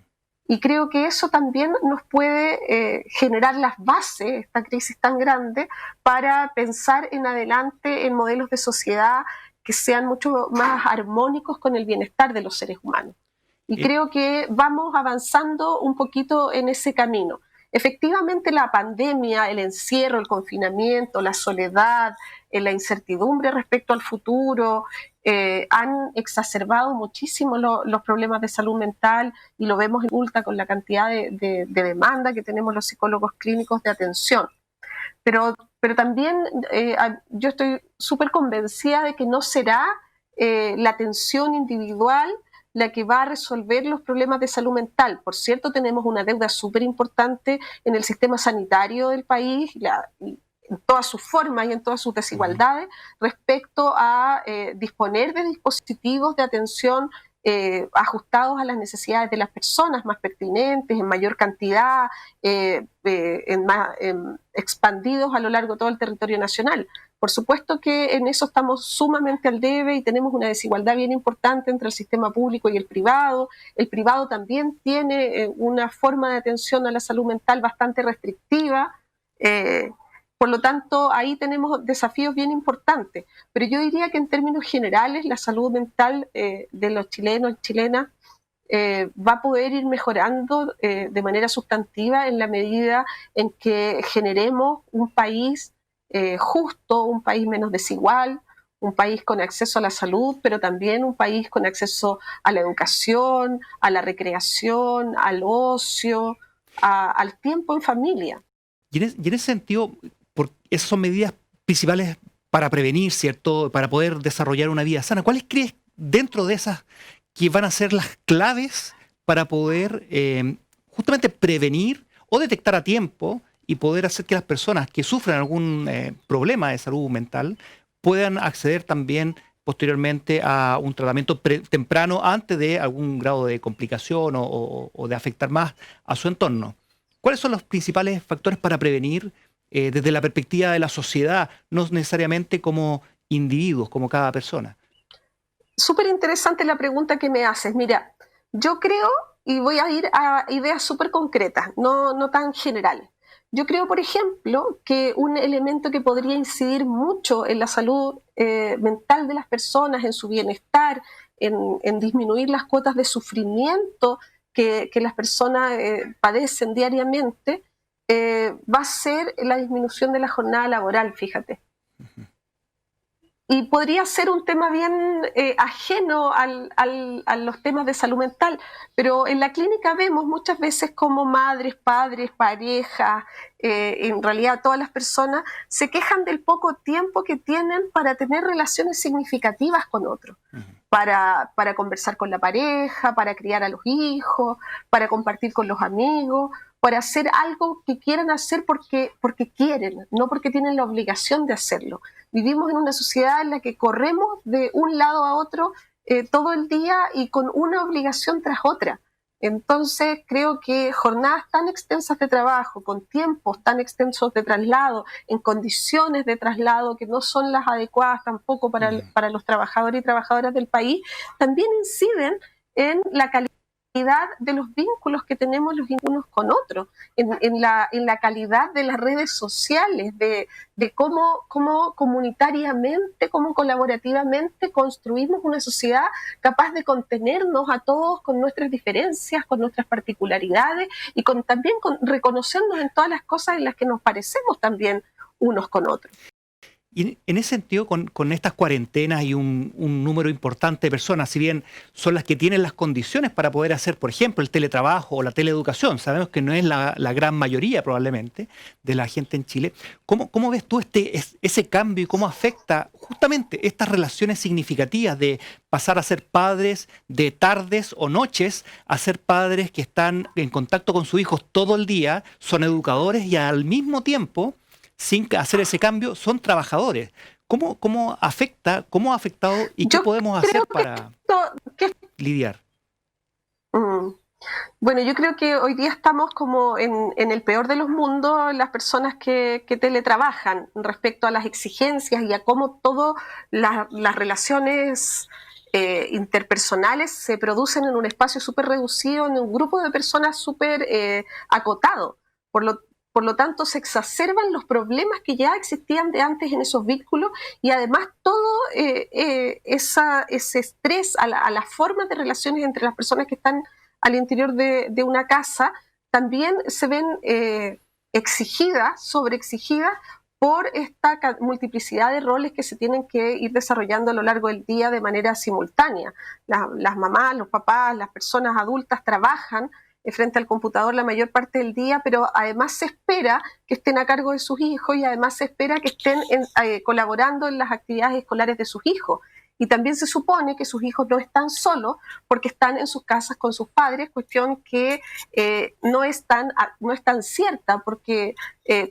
Y creo que eso también nos puede generar las bases, esta crisis tan grande, para pensar en adelante en modelos de sociedad que sean mucho más armónicos con el bienestar de los seres humanos. Y creo que vamos avanzando un poquito en ese camino. Efectivamente, la pandemia, el encierro, el confinamiento, la soledad, la incertidumbre respecto al futuro, han exacerbado muchísimo los problemas de salud mental, y lo vemos en Ulta con la cantidad de demanda que tenemos los psicólogos clínicos de atención. Pero también yo estoy súper convencida de que no será la atención individual la que va a resolver los problemas de salud mental. Por cierto, tenemos una deuda súper importante en el sistema sanitario del país, en todas sus formas y en todas sus desigualdades, respecto a disponer de dispositivos de atención ajustados a las necesidades de las personas, más pertinentes, en mayor cantidad, expandidos a lo largo de todo el territorio nacional. Por supuesto que en eso estamos sumamente al debe y tenemos una desigualdad bien importante entre el sistema público y el privado. El privado también tiene una forma de atención a la salud mental bastante restrictiva. Por lo tanto, ahí tenemos desafíos bien importantes. Pero yo diría que en términos generales la salud mental de los chilenos y chilenas va a poder ir mejorando de manera sustantiva en la medida en que generemos un país justo, un país menos desigual, un país con acceso a la salud, pero también un país con acceso a la educación, a la recreación, al ocio, al tiempo en familia. Y en ese sentido, esas son medidas principales para prevenir, ¿cierto? Para poder desarrollar una vida sana. ¿Cuáles crees dentro de esas que van a ser las claves para poder justamente prevenir o detectar a tiempo y poder hacer que las personas que sufren algún problema de salud mental puedan acceder también posteriormente a un tratamiento temprano antes de algún grado de complicación o de afectar más a su entorno? ¿Cuáles son los principales factores para prevenir desde la perspectiva de la sociedad, no necesariamente como individuos, como cada persona? Súper interesante la pregunta que me haces. Mira, yo creo, y voy a ir a ideas súper concretas, no tan generales. Yo creo, por ejemplo, que un elemento que podría incidir mucho en la salud mental de las personas, en su bienestar, en disminuir las cuotas de sufrimiento que las personas padecen diariamente, va a ser la disminución de la jornada laboral, fíjate. Y podría ser un tema bien ajeno a los temas de salud mental, pero en la clínica vemos muchas veces como madres, padres, parejas, en realidad todas las personas se quejan del poco tiempo que tienen para tener relaciones significativas con otros, para conversar con la pareja, para criar a los hijos, para compartir con los amigos, para hacer algo que quieran hacer porque quieren, no porque tienen la obligación de hacerlo. Vivimos en una sociedad en la que corremos de un lado a otro todo el día y con una obligación tras otra. Entonces creo que jornadas tan extensas de trabajo, con tiempos tan extensos de traslado, en condiciones de traslado que no son las adecuadas tampoco para los trabajadores y trabajadoras del país, también inciden en la calidad de los vínculos que tenemos los unos con otros, en la calidad de las redes sociales, de cómo comunitariamente, cómo colaborativamente construimos una sociedad capaz de contenernos a todos con nuestras diferencias, con nuestras particularidades y también con reconocernos en todas las cosas en las que nos parecemos también unos con otros. Y en ese sentido, con estas cuarentenas y un número importante de personas, si bien son las que tienen las condiciones para poder hacer, por ejemplo, el teletrabajo o la teleeducación, sabemos que no es la gran mayoría probablemente de la gente en Chile, ¿cómo ves tú ese cambio y cómo afecta justamente estas relaciones significativas de pasar a ser padres de tardes o noches a ser padres que están en contacto con sus hijos todo el día, son educadores y al mismo tiempo, sin hacer ese cambio, son trabajadores? ¿Cómo ha afectado y qué podemos hacer para lidiar? Bueno, yo creo que hoy día estamos como en el peor de los mundos las personas que teletrabajan respecto a las exigencias y a cómo todas las relaciones interpersonales se producen en un espacio súper reducido, en un grupo de personas súper acotado. Por lo tanto, se exacerban los problemas que ya existían de antes en esos vínculos y además todo ese estrés a las formas de relaciones entre las personas que están al interior de una casa también se ven sobreexigidas por esta multiplicidad de roles que se tienen que ir desarrollando a lo largo del día de manera simultánea. Las mamás, los papás, las personas adultas trabajan frente al computador la mayor parte del día, pero además se espera que estén a cargo de sus hijos y además se espera que estén colaborando en las actividades escolares de sus hijos. Y también se supone que sus hijos no están solos porque están en sus casas con sus padres, cuestión que no es tan cierta, porque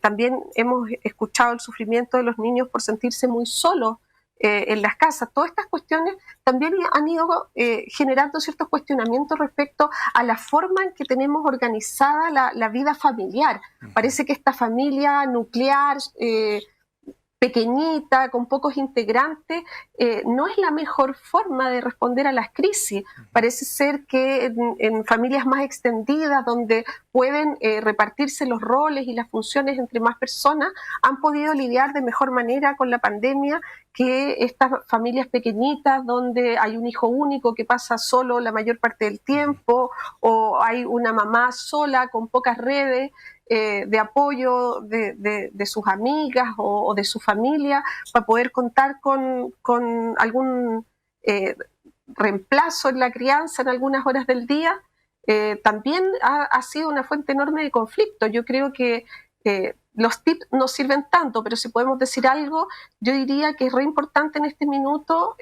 también hemos escuchado el sufrimiento de los niños por sentirse muy solos en las casas. Todas estas cuestiones también han ido generando ciertos cuestionamientos respecto a la forma en que tenemos organizada la vida familiar. Parece que esta familia nuclear pequeñita, con pocos integrantes, no es la mejor forma de responder a las crisis. Parece ser que en familias más extendidas, donde pueden repartirse los roles y las funciones entre más personas, han podido lidiar de mejor manera con la pandemia que estas familias pequeñitas, donde hay un hijo único que pasa solo la mayor parte del tiempo, o hay una mamá sola con pocas redes de apoyo de sus amigas o de su familia para poder contar con algún reemplazo en la crianza en algunas horas del día. También ha sido una fuente enorme de conflicto. Yo creo que los tips no sirven tanto, pero si podemos decir algo, yo diría que es re importante en este minuto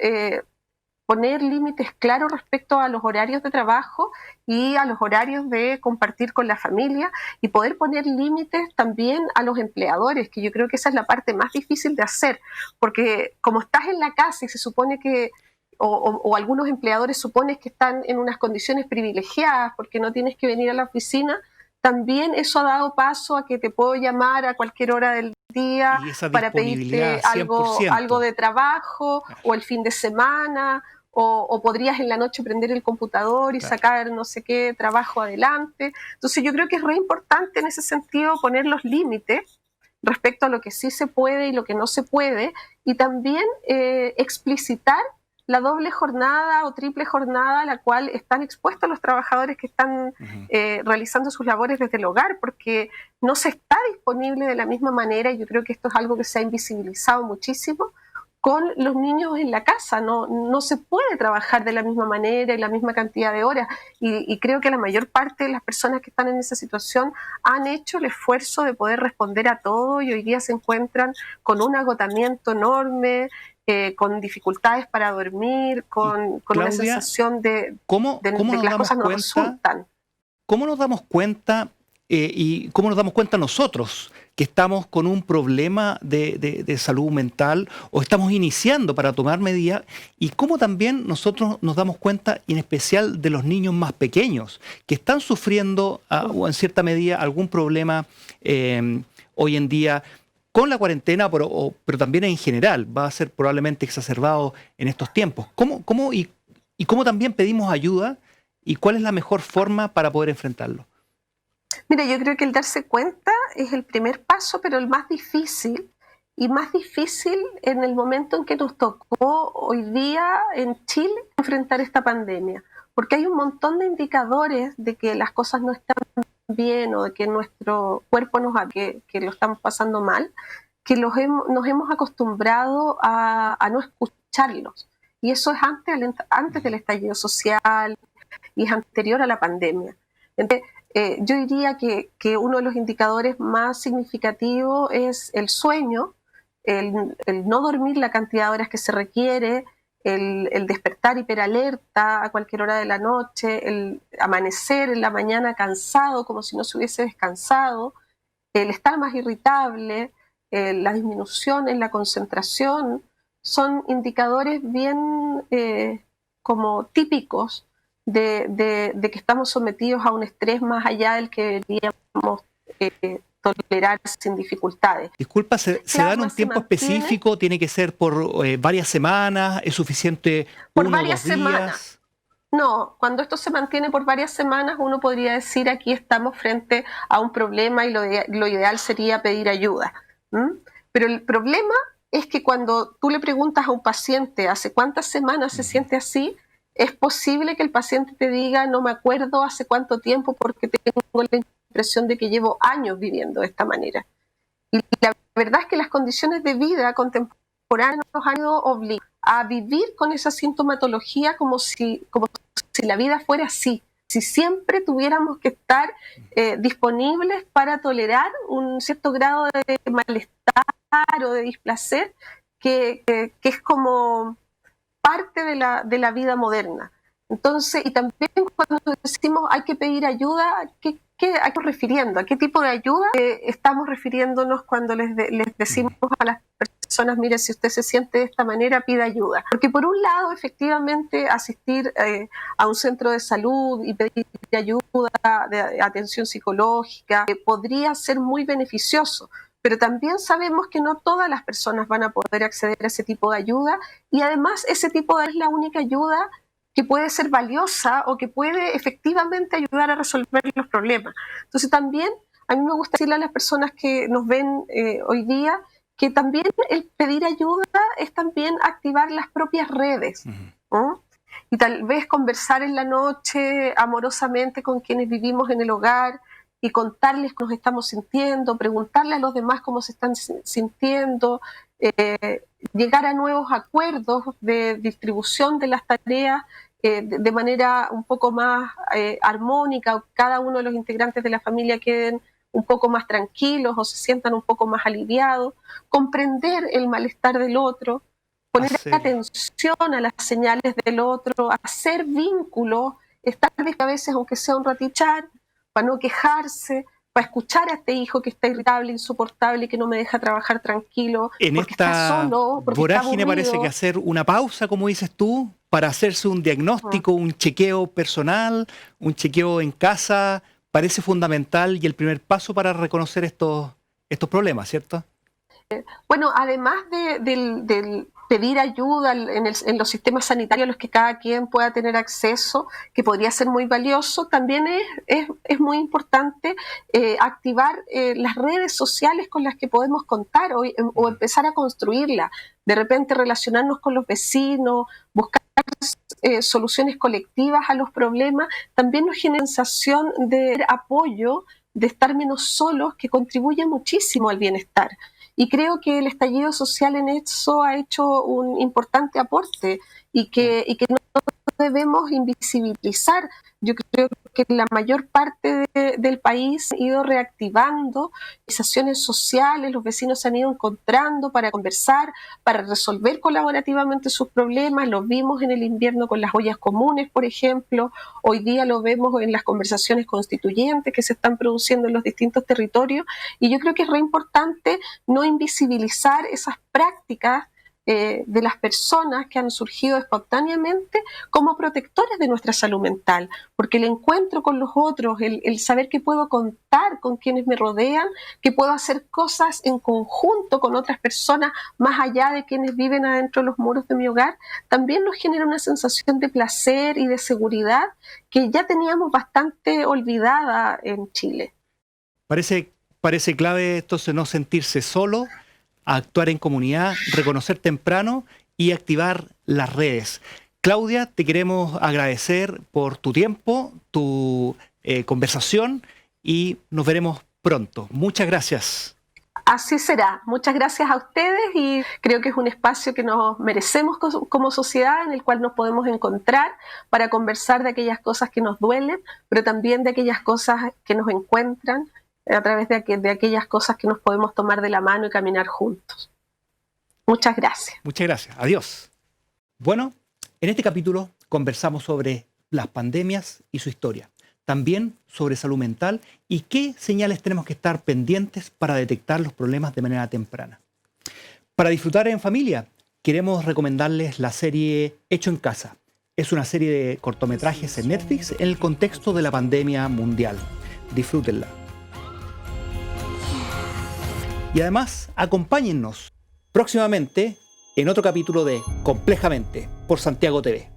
poner límites claros respecto a los horarios de trabajo y a los horarios de compartir con la familia, y poder poner límites también a los empleadores, que yo creo que esa es la parte más difícil de hacer, porque como estás en la casa y se supone que, o algunos empleadores suponen que están en unas condiciones privilegiadas porque no tienes que venir a la oficina, también eso ha dado paso a que te puedo llamar a cualquier hora del día para pedirte algo de trabajo, o el fin de semana, o podrías en la noche prender el computador y sacar no sé qué trabajo adelante. Entonces yo creo que es re importante en ese sentido poner los límites respecto a lo que sí se puede y lo que no se puede, y también explicitar la doble jornada o triple jornada a la cual están expuestos los trabajadores que están realizando sus labores desde el hogar, porque no se está disponible de la misma manera, y yo creo que esto es algo que se ha invisibilizado muchísimo con los niños en la casa. No se puede trabajar de la misma manera y la misma cantidad de horas, y creo que la mayor parte de las personas que están en esa situación han hecho el esfuerzo de poder responder a todo, y hoy día se encuentran con un agotamiento enorme, con dificultades para dormir, con Claudia, una sensación de que las cosas no resultan. ¿Cómo nos damos cuenta y cómo nos damos cuenta nosotros que estamos con un problema de salud mental o estamos iniciando para tomar medidas? Y cómo también nosotros nos damos cuenta, y en especial de los niños más pequeños, que están sufriendo o en cierta medida algún problema hoy en día con la cuarentena, pero también en general va a ser probablemente exacerbado en estos tiempos. ¿Cómo también pedimos ayuda, y cuál es la mejor forma para poder enfrentarlo? Mira, yo creo que el darse cuenta es el primer paso, pero el más difícil, y más difícil en el momento en que nos tocó hoy día en Chile enfrentar esta pandemia, porque hay un montón de indicadores de que las cosas no están bien, o de que nuestro cuerpo que lo estamos pasando mal, que nos hemos acostumbrado a no escucharlos. Y eso es antes del estallido social y es anterior a la pandemia. Entonces, yo diría que uno de los indicadores más significativos es el sueño, el no dormir la cantidad de horas que se requiere, el despertar hiperalerta a cualquier hora de la noche, el amanecer en la mañana cansado como si no se hubiese descansado, el estar más irritable, la disminución en la concentración, son indicadores bien como típicos de que estamos sometidos a un estrés más allá del que deberíamos tolerar sin dificultades. Disculpa, ¿se da en un tiempo específico? ¿Tiene que ser por varias semanas? ¿Es suficiente por 1 o 2 varias días? semanas. No, cuando esto se mantiene por varias semanas, uno podría decir aquí estamos frente a un problema y lo ideal sería pedir ayuda. Pero el problema es que cuando tú le preguntas a un paciente hace cuántas semanas se siente así, es posible que el paciente te diga no me acuerdo hace cuánto tiempo porque tengo la impresión de que llevo años viviendo de esta manera. Y la verdad es que las condiciones de vida contemporáneas nos han ido obligando a vivir con esa sintomatología como si la vida fuera así, si siempre tuviéramos que estar disponibles para tolerar un cierto grado de malestar o de displacer que es como parte de la vida moderna. Entonces, y también cuando decimos hay que pedir ayuda, ¿a qué estamos refiriendo? ¿A qué tipo de ayuda estamos refiriéndonos cuando les decimos a las personas, mire, si usted se siente de esta manera, pida ayuda? Porque por un lado, efectivamente, asistir a un centro de salud y pedir ayuda de atención psicológica podría ser muy beneficioso, pero también sabemos que no todas las personas van a poder acceder a ese tipo de ayuda y además ese tipo de es la única ayuda que puede ser valiosa o que puede efectivamente ayudar a resolver los problemas. Entonces también a mí me gusta decirle a las personas que nos ven hoy día que también el pedir ayuda es también activar las propias redes, ¿no? Y tal vez conversar en la noche amorosamente con quienes vivimos en el hogar y contarles cómo nos estamos sintiendo, preguntarle a los demás cómo se están sintiendo, llegar a nuevos acuerdos de distribución de las tareas de manera un poco más armónica, cada uno de los integrantes de la familia queden un poco más tranquilos o se sientan un poco más aliviados, comprender el malestar del otro, poner atención a las señales del otro, hacer vínculos, estar a veces, aunque sea un ratichar, para no quejarse, para escuchar a este hijo que está irritable, insoportable y que no me deja trabajar tranquilo. En porque esta está solo, porque vorágine está parece que hacer una pausa, como dices tú, para hacerse un diagnóstico, un chequeo personal, un chequeo en casa, parece fundamental y el primer paso para reconocer estos problemas, ¿cierto? Bueno, además del pedir ayuda en los sistemas sanitarios a los que cada quien pueda tener acceso, que podría ser muy valioso, también es muy importante activar las redes sociales con las que podemos contar o empezar a construirlas. De repente relacionarnos con los vecinos, buscar soluciones colectivas a los problemas, también nos genera sensación de apoyo, de estar menos solos, que contribuye muchísimo al bienestar. Y creo que el estallido social en eso ha hecho un importante aporte y que no debemos invisibilizar. Yo creo que la mayor parte del país ha ido reactivando organizaciones sociales, los vecinos se han ido encontrando para conversar, para resolver colaborativamente sus problemas. Lo vimos en el invierno con las ollas comunes, por ejemplo. Hoy día lo vemos en las conversaciones constituyentes que se están produciendo en los distintos territorios. Y yo creo que es re importante no invisibilizar esas prácticas de las personas que han surgido espontáneamente como protectores de nuestra salud mental, porque el encuentro con los otros, el saber que puedo contar con quienes me rodean, que puedo hacer cosas en conjunto con otras personas más allá de quienes viven adentro de los muros de mi hogar, también nos genera una sensación de placer y de seguridad que ya teníamos bastante olvidada en Chile. Parece clave entonces no sentirse solo, a actuar en comunidad, reconocer temprano y activar las redes. Claudia, te queremos agradecer por tu tiempo, tu conversación y nos veremos pronto. Muchas gracias. Así será. Muchas gracias a ustedes y creo que es un espacio que nos merecemos como sociedad, en el cual nos podemos encontrar para conversar de aquellas cosas que nos duelen, pero también de aquellas cosas que nos encuentran a través de aquellas cosas que nos podemos tomar de la mano y caminar juntos. Muchas gracias. Muchas gracias. Adiós. Bueno, en este capítulo conversamos sobre las pandemias y su historia. También sobre salud mental y qué señales tenemos que estar pendientes para detectar los problemas de manera temprana. Para disfrutar en familia, queremos recomendarles la serie Hecho en Casa. Es una serie de cortometrajes en Netflix en el contexto de la pandemia mundial. Disfrútenla. Y además, acompáñennos próximamente en otro capítulo de Complejamente por Santiago TV.